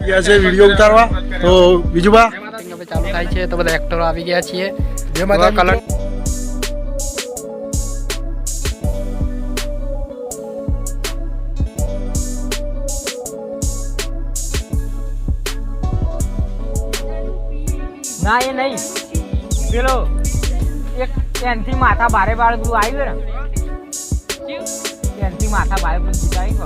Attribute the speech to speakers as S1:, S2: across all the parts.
S1: ગયા છે વિડીયો ઉતારવા. તો બીજુબા
S2: હવે ચાલુ થાય છે તો બધા એક્ટરો આવી ગયા છીએ.
S1: જય માતા
S2: કલર
S3: ના એ નહીં પેલો એક એનથી માથા ભારે ભારે બધું આવ્યું ને એનથી માથા ભારે બધું જીતા આવી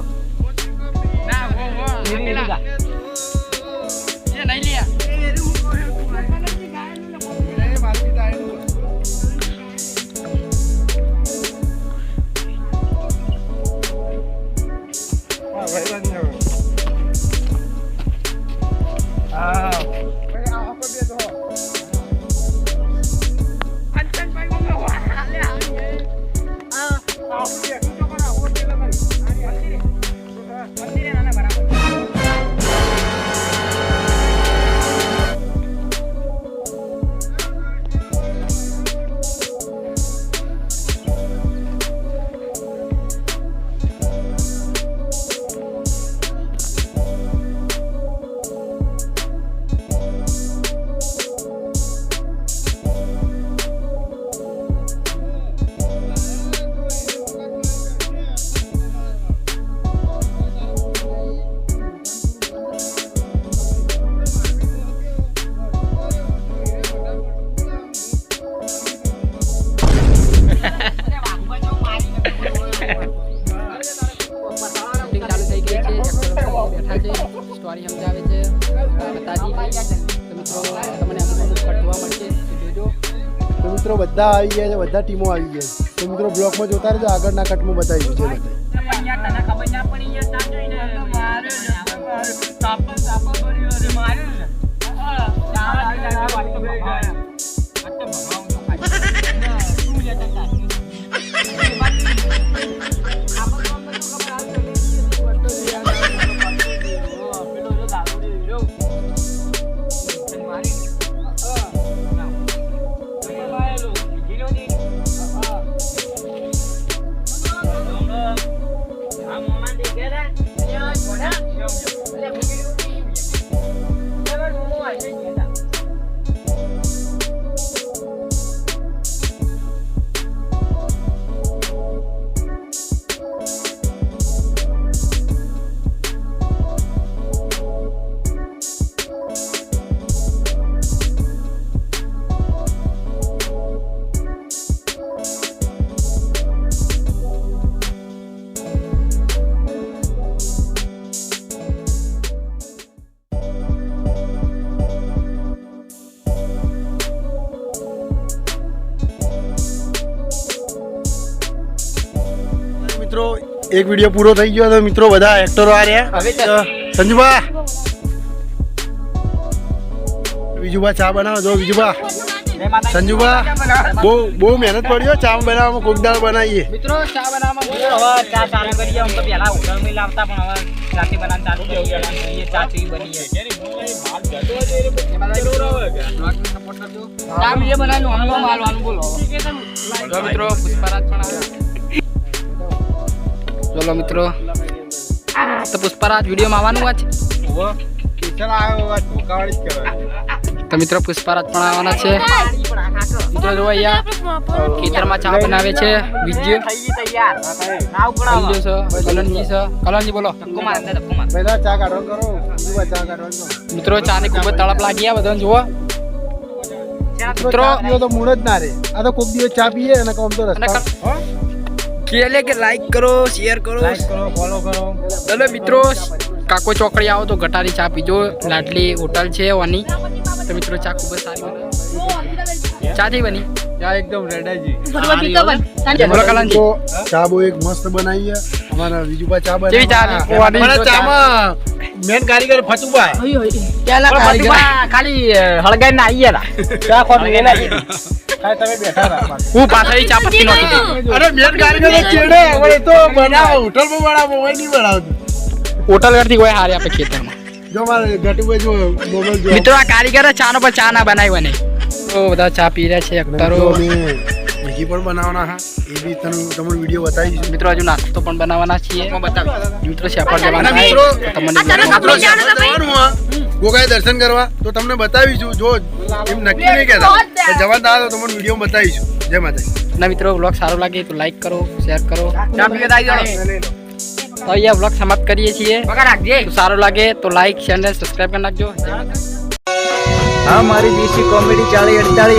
S3: સ્ટોરી સમજાવે છે બતાજી. તો મિત્રો તમને અમુક કટવા મળશે જોજો.
S1: તો મિત્રો બધા આવી ગયા છે, બધા ટીમો આવી ગયા છે. તો મિત્રો બ્લોગમાં જોતા રહેજો, આગળના કટમાં બતાવી છે. મિત્રો એક વિડીયો પૂરો થઈ ગયો તો મિત્રો બધા એક્ટરો આ રહ્યા. સંજુબા બીજુબા ચા બનાવો. જો બીજુબા સંજુબા બહુ મહેનત પડી ચા બનાવવામાં. કોક દાળ બનાવીએ
S3: મિત્રો ચા બનાવવામાં ચા ચાલુ કરીએ. હું તો પહેલા હોટલમાં લાવતા પણ હવે રાતે બનાવવાનું ચાલુ કરીએ. ચા ચી બની છે
S2: મિત્રો પુષ્પરાજ પણ ચલો મિત્રો તો પુષ્પરાજ વિડીયોમાં આવવાનું છે. તો મિત્રો પુષ્પરાજ પણ આવવાના છે. મિત્રો જો અહીંયા ખેતરમાં ચા બનાવે છે. વિજય કલનજી છે. કલનજી બોલો. મિત્રો ચા ની ખૂબ જ તળપ લાગી આ બધાને જુઓ.
S1: મિત્રો તો મૂળ જ ના રે. આ તો કોક દિવસ ચા પીએ અને કોમ તો રસ્તા
S2: કે લાઈક કરો, શેર કરો,
S1: ફોલો કરો.
S2: ચલો મિત્રો કાકો ચોકડી આવો તો ગટારી ચા પીજો. લાડલી હોટલ છે વાની. તો મિત્રો ચા ખૂબ જ સારી બને. ચા થઈ બની
S1: ચા એકદમ રેડાજી.
S2: બોલો કલનજી.
S1: તો ચા બહુ એક મસ્ત બનાવી છે અમારા બીજુબા. ચા
S2: કેવી ચા
S1: ચામાં મેન કારીગર ફતુભાઈ.
S3: ખાલી હળગાઈ ના આવી ગયા
S1: તમે બેઠા રહા.
S2: હું પાછળ ચા પત્તી નહોતી.
S1: અરે મેન કારીગર ચેડે હવે તો બનાવો. હોટલમાં બનાવો, હોય નહીં બનાવતું.
S2: હોટલ કરતી કોઈ હારી આપે ખેતરમાં.
S1: જો મારે ગટુભાઈ જો મોબાઈલ જો
S2: મિત્રો આ કારીગર ચા નો પર ચા ના બનાવી બને. તો બધા ચા પી રહ્યા છે. અખતરો
S1: મેગી પણ બનાવવાના હા એ બી તમને વિડીયો બતાવીશું.
S2: મિત્રો હજુ નાસ્તો પણ બનાવવાના છીએ. મિત્રો શેપર
S1: અને
S2: જવાના
S1: મિત્રો
S2: થાય તો તમને
S1: મિત્રો જવાનું હા ગોગાએ દર્શન કરવા તો તમને બતાવીશું. જો એમ નક્કી નહીં કહેતા તો જવાન થાય તો તમને વિડીયો બતાવીશું. જય માતાજી.
S2: ના મિત્રો વ્લોગ સારો લાગે તો લાઈક કરો, શેર કરો. તો અહીંયા વ્લોગ સમાપ્ત કરીએ છીએ. તો સારો લાગે તો લાઈક, શેર અને સબસ્ક્રાઈબ કરી નાખજો.
S3: હા મારી દેશી કોમેડી 40-48